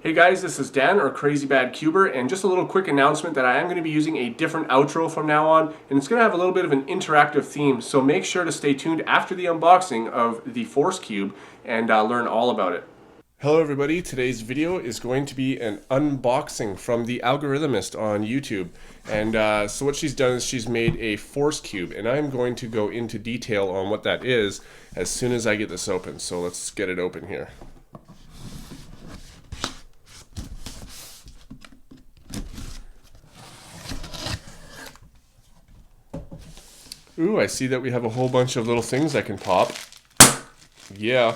Hey guys, this is Dan or CrazyBadCuber, and just a little quick announcement that I am going to be using a different outro from now on, and it's going to have a little bit of an interactive theme, so make sure to stay tuned after the unboxing of the Force Cube and learn all about it. Hello everybody, today's video is going to be an unboxing from the Algorithmist on YouTube. And so what she's done is she's made a Force Cube, and I'm going to go into detail on what that is as soon as I get this open. So let's get it open here. Ooh, I see that we have a whole bunch of little things I can pop. Yeah.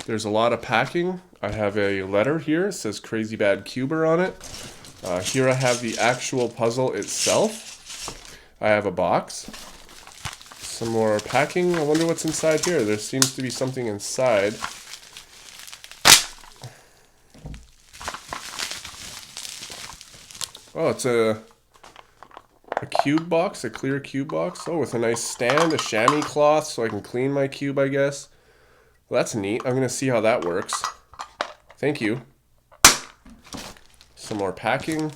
There's a lot of packing. I have a letter here. It says CrazyBadCuber on it. Here I have the actual puzzle itself. I have a box. Some more packing. I wonder what's inside here. There seems to be something inside. Oh, it's a cube box, a clear cube box. Oh, with a nice stand, a chamois cloth so I can clean my cube, I guess. Well, that's neat. I'm going to see how that works. Thank you. Some more packing.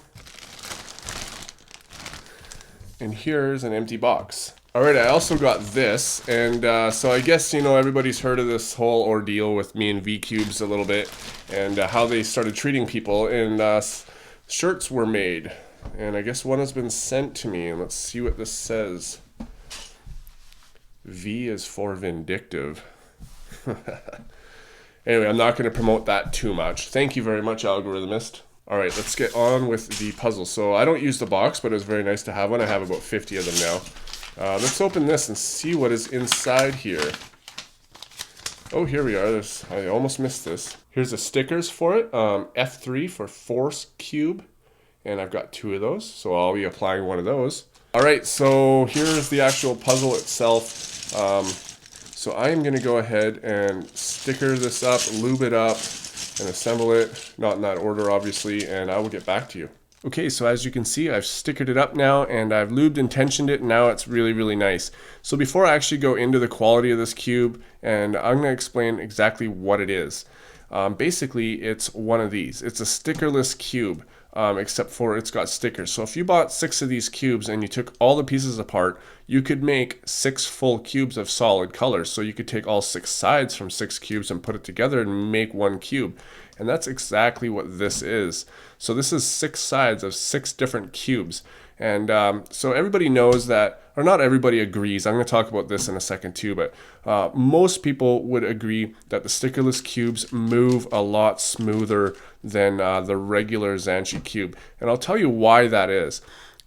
And here's an empty box. Alright, I also got this, and so I guess, you know, everybody's heard of this whole ordeal with me and V-Cubes a little bit, and how they started treating people, and shirts were made, and I guess one has been sent to me, and let's see what this says. V is for vindictive. Anyway, I'm not going to promote that too much. Thank you very much, Algorithmist. Alright, let's get on with the puzzle. So I don't use the box, but it was very nice to have one. I have about 50 of them now. Let's open this and see what is inside here. Oh, here we are. I almost missed this. Here's the stickers for it. F3 for Force Cube. And I've got 2 of those, so I'll be applying one of those. Alright, so here's the actual puzzle itself. So I'm going to go ahead and sticker this up, lube it up, and assemble it. Not in that order, obviously, and I will get back to you. Okay, so as you can see, I've stickered it up now, and I've lubed and tensioned it, and now it's really, really nice. So before I actually go into the quality of this cube, and I'm going to explain exactly what it is. Basically, it's one of these. It's a stickerless cube, except for it's got stickers. So if you bought 6 of these cubes and you took all the pieces apart, you could make 6 full cubes of solid colors. So you could take all 6 sides from 6 cubes and put it together and make one cube. And that's exactly what this is. So this is 6 sides of 6 different cubes. And so everybody knows that, or not everybody agrees, I'm going to talk about this in a second too, but most people would agree that the stickerless cubes move a lot smoother than the regular Zhanchi cube. And I'll tell you why that is.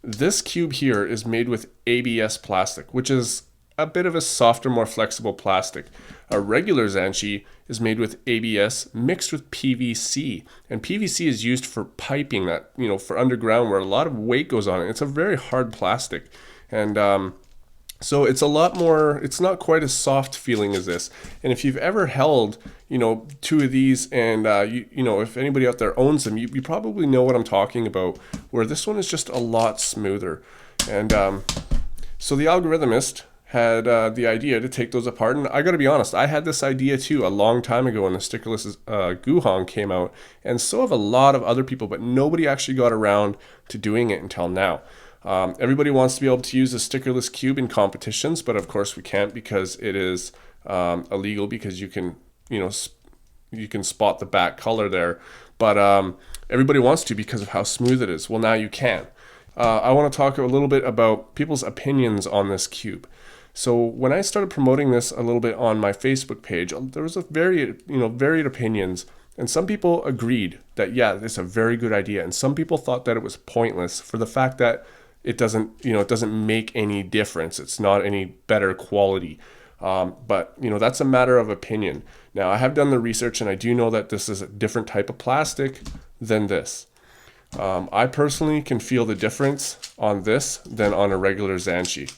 This cube here is made with ABS plastic, which is a bit of a softer, more flexible plastic. A regular Zhanchi is made with ABS mixed with PVC, and PVC is used for piping, that, you know, for underground where a lot of weight goes on it. It's a very hard plastic, and so it's a lot more, it's not quite as soft feeling as this. And if you've ever held, you know, 2 of these, and you know, if anybody out there owns them, you probably know what I'm talking about, where this one is just a lot smoother. And so the Algorithmist had the idea to take those apart, and I gotta be honest, I had this idea too a long time ago when the stickerless Guhong came out, and so have a lot of other people, but nobody actually got around to doing it until now. Everybody wants to be able to use a stickerless cube in competitions, but of course we can't because it is illegal, because you can, you know, you can spot the back color there, but everybody wants to because of how smooth it is. Well, now you can. I want to talk a little bit about people's opinions on this cube. So when I started promoting this a little bit on my Facebook page, there was a varied opinions, and some people agreed that, yeah, it's a very good idea, and some people thought that it was pointless for the fact that it doesn't make any difference. It's not any better quality. But you know, that's a matter of opinion. Now, I have done the research, and I do know that this is a different type of plastic than this. I personally can feel the difference on this than on a regular Zhanchi.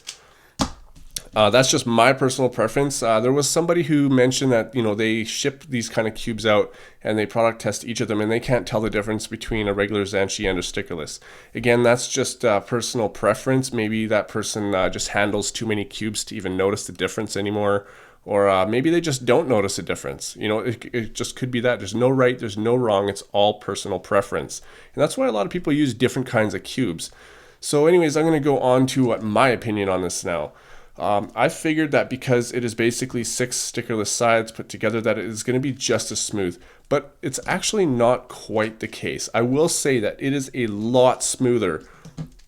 That's just my personal preference. There was somebody who mentioned that, you know, they ship these kind of cubes out and they product test each of them, and they can't tell the difference between a regular Zhanchi and a stickerless. Again, that's just personal preference. Maybe that person just handles too many cubes to even notice the difference anymore, Or maybe they just don't notice a difference. It just could be that. There's no right, there's no wrong. It's all personal preference. And that's why a lot of people use different kinds of cubes. So anyways, I'm going to go on to what my opinion on this now. I figured that because it is basically 6 stickerless sides put together, that it is going to be just as smooth. But it's actually not quite the case. I will say that it is a lot smoother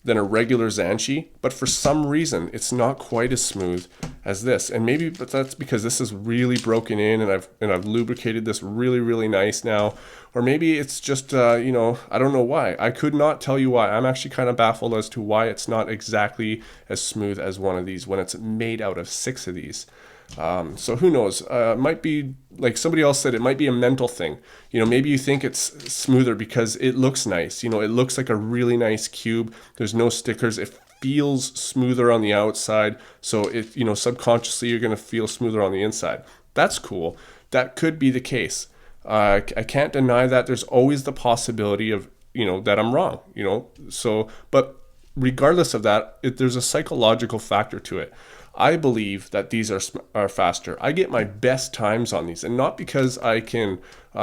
than a regular Zanchi, but for some reason it's not quite as smooth as this. And maybe but that's because this is really broken in, and I've lubricated this really nice now. Or maybe it's just I don't know why. I could not tell you why. I'm actually kind of baffled as to why it's not exactly as smooth as one of these when it's made out of 6 of these. So who knows? It might be, like somebody else said, it might be a mental thing. Maybe you think it's smoother because it looks nice. It looks like a really nice cube. There's no stickers. It feels smoother on the outside. So subconsciously you're going to feel smoother on the inside. That's cool. That could be the case. I can't deny that. There's always the possibility of, that I'm wrong, but regardless of that, there's a psychological factor to it. I believe that these are faster. I get my best times on these, and not because I can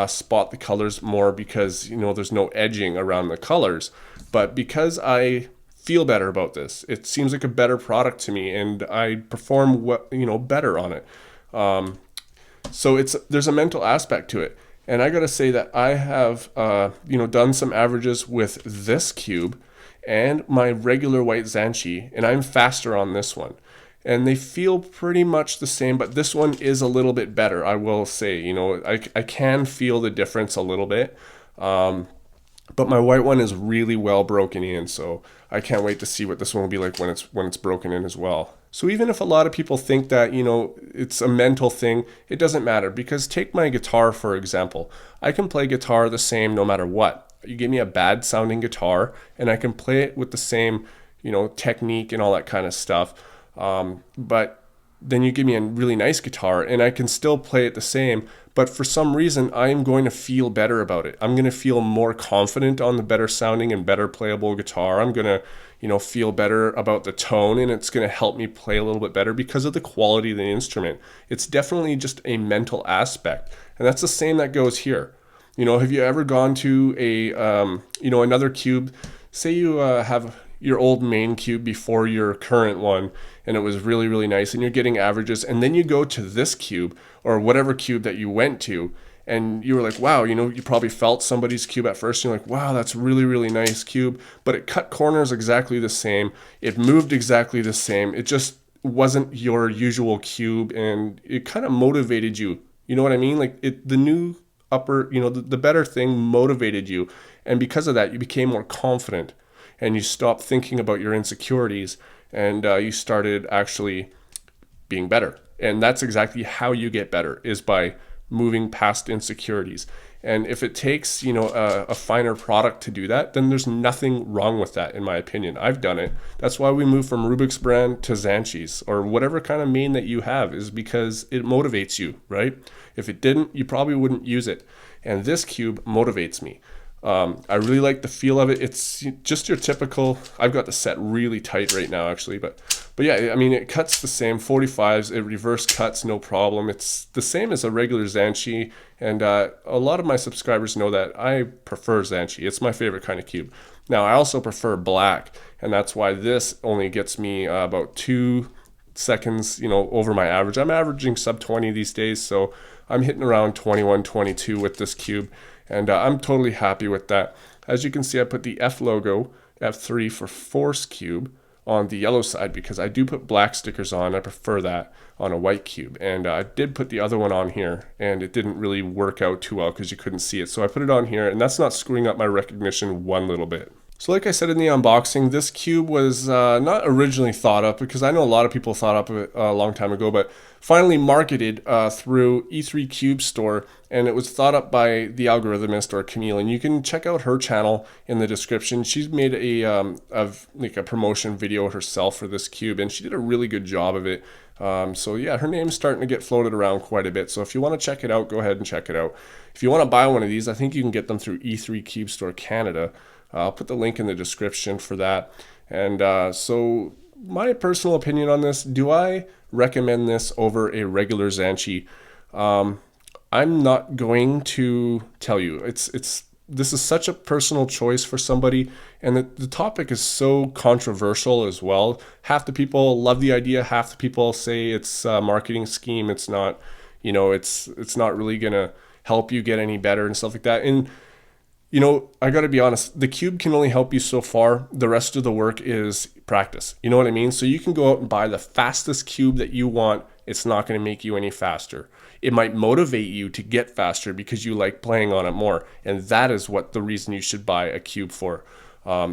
spot the colors more because there's no edging around the colors, but because I feel better about this. It seems like a better product to me, and I perform better on it. So there's a mental aspect to it, and I gotta say that I have done some averages with this cube and my regular white Zanchi, and I'm faster on this one. And they feel pretty much the same, but this one is a little bit better, I will say. I can feel the difference a little bit. But my white one is really well broken in, so I can't wait to see what this one will be like when it's broken in as well. So even if a lot of people think that, it's a mental thing, it doesn't matter, because take my guitar, for example. I can play guitar the same no matter what. You give me a bad sounding guitar, and I can play it with the same, technique and all that kind of stuff. But then you give me a really nice guitar and I can still play it the same, but for some reason I am going to feel better about it. I'm going to feel more confident on the better sounding and better playable guitar. I'm going to, feel better about the tone, and it's going to help me play a little bit better because of the quality of the instrument. It's definitely just a mental aspect. And that's the same that goes here. Have you ever gone to another cube? Say you have your old main cube before your current one, and it was really nice, and you're getting averages, and then you go to this cube or whatever cube that you went to, and you were like, wow, you probably felt somebody's cube at first, and you're like, wow, that's really nice cube, but it cut corners exactly the same, it moved exactly the same, it just wasn't your usual cube, and it kind of motivated you. You know what I mean? Like the new upper, the better thing motivated you, and because of that you became more confident, and you stopped thinking about your insecurities, and you started actually being better. And that's exactly how you get better, is by moving past insecurities. And if it takes a finer product to do that, then there's nothing wrong with that, in my opinion. I've done it. That's why we moved from Rubik's brand to Zanchi's, or whatever kind of main that you have, is because it motivates you, right? If it didn't, you probably wouldn't use it. And this cube motivates me. I really like the feel of it. It's just your typical, I've got the set really tight right now actually, but yeah, I mean, it cuts the same 45s, it reverse cuts, no problem. It's the same as a regular Zanchi, and a lot of my subscribers know that I prefer Zanchi. It's my favorite kind of cube. Now, I also prefer black, and that's why this only gets me about 2 seconds, over my average. I'm averaging sub 20 these days, so I'm hitting around 21, 22 with this cube. And I'm totally happy with that. As you can see, I put the F logo, F3 for Force Cube, on the yellow side because I do put black stickers on. I prefer that on a white cube. And I did put the other one on here, and it didn't really work out too well because you couldn't see it. So I put it on here, and that's not screwing up my recognition one little bit. So like I said in the unboxing, this cube was not originally thought up, because I know a lot of people thought up of it a long time ago, but finally marketed through E3 Cube Store, and it was thought up by the algorithmist, or Camille, and you can check out her channel in the description. She's made a promotion video herself for this cube, and she did a really good job of it. So yeah, her name's starting to get floated around quite a bit. So if you want to check it out, go ahead and check it out. If you want to buy one of these, I think you can get them through E3 Cube Store Canada. I'll put the link in the description for that. And so my personal opinion on this, do I recommend this over a regular Zhanchi? I'm not going to tell you. This is such a personal choice for somebody, and the topic is so controversial as well. Half the people love the idea, half the people say it's a marketing scheme. It's not, it's not really gonna help you get any better and stuff like that. And I got to be honest, the cube can only help you so far. The rest of the work is practice. You know what I mean? So you can go out and buy the fastest cube that you want. It's not going to make you any faster. It might motivate you to get faster because you like playing on it more. And that is what the reason you should buy a cube for,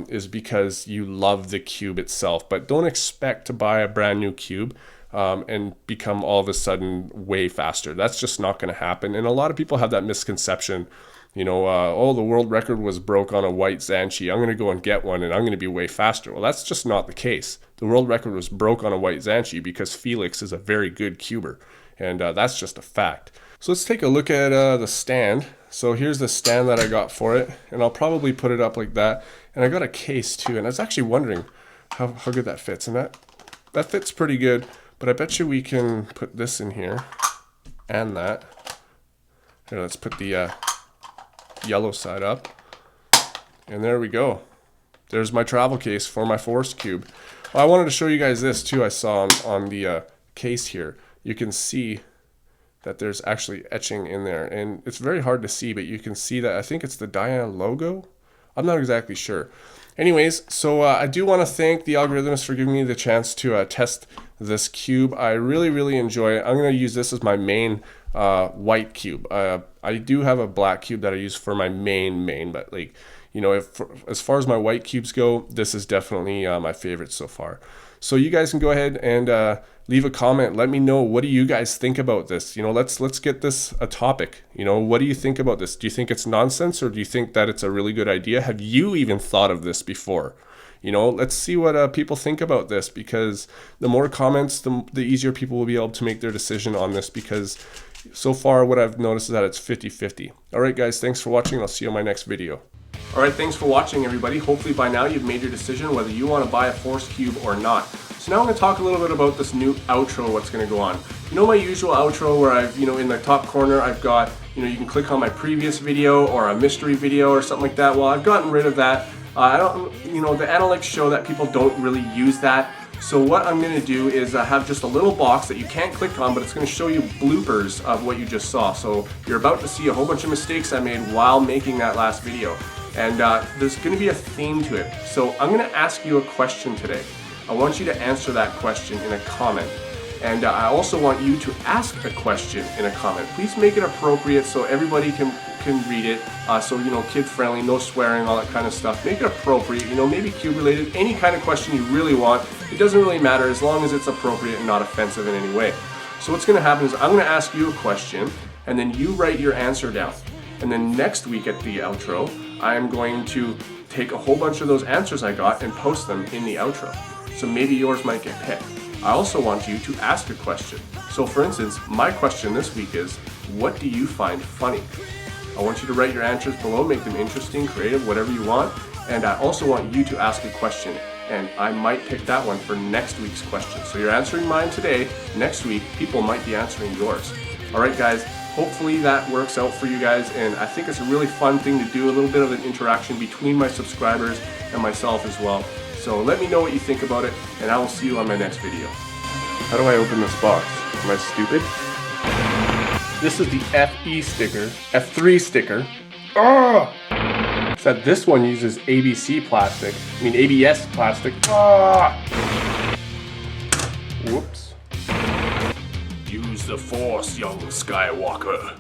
is because you love the cube itself. But don't expect to buy a brand new cube and become all of a sudden way faster. That's just not going to happen. And a lot of people have that misconception. Oh, the world record was broke on a white Zhanchi. I'm going to go and get one and I'm going to be way faster. Well, that's just not the case. The world record was broke on a white Zhanchi because Felix is a very good cuber. And that's just a fact. So let's take a look at the stand. So here's the stand that I got for it. And I'll probably put it up like that. And I got a case too. And I was actually wondering how good that fits. And that fits pretty good. But I bet you we can put this in here and that. Here, let's put the yellow side up, and there we go. There's my travel case for my Force Cube. Well, I wanted to show you guys this too. I saw on the case here, you can see that there's actually etching in there, and it's very hard to see, but you can see that I think it's the Diana logo. I'm not exactly sure. Anyways, so I do want to thank the Algorithmist for giving me the chance to test this cube. I really enjoy it. I'm going to use this as my main white cube. I do have a black cube that I use for my main, but as far as my white cubes go, this is definitely my favorite so far. So you guys can go ahead and leave a comment. Let me know, what do you guys think about this? Let's get this a topic. What do you think about this? Do you think it's nonsense, or do you think that it's a really good idea? Have you even thought of this before? Let's see what people think about this, because the more comments, the easier people will be able to make their decision on this, because so far what I've noticed is that it's 50-50. All right, guys, thanks for watching. I'll see you on my next video. All right, thanks for watching, everybody. Hopefully by now you've made your decision whether you want to buy a Force Cube or not. So now I'm going to talk a little bit about this new outro, what's going to go on. My usual outro where I've, in the top corner, I've got, you can click on my previous video or a mystery video or something like that. Well, I've gotten rid of that. I don't, the analytics show that people don't really use that. So what I'm going to do is have just a little box that you can't click on, but it's going to show you bloopers of what you just saw. So you're about to see a whole bunch of mistakes I made while making that last video. And there's going to be a theme to it. So I'm going to ask you a question today. I want you to answer that question in a comment. And I also want you to ask a question in a comment. Please make it appropriate so everybody can read it. So, kid friendly, no swearing, all that kind of stuff. Make it appropriate, maybe cube related, any kind of question you really want. It doesn't really matter as long as it's appropriate and not offensive in any way. So what's going to happen is I'm going to ask you a question, and then you write your answer down. And then next week at the outro, I'm going to take a whole bunch of those answers I got and post them in the outro. So maybe yours might get picked. I also want you to ask a question. So for instance, my question this week is, what do you find funny? I want you to write your answers below, make them interesting, creative, whatever you want. And I also want you to ask a question, and I might pick that one for next week's question. So you're answering mine today. Next week, people might be answering yours. All right, guys, hopefully that works out for you guys. And I think it's a really fun thing to do, a little bit of an interaction between my subscribers and myself as well. So let me know what you think about it, and I will see you on my next video. How do I open this box? Am I stupid? This is the FE sticker, F3 sticker. Oh! Except this one uses ABS plastic. Ah! Whoops. Use the Force, young Skywalker.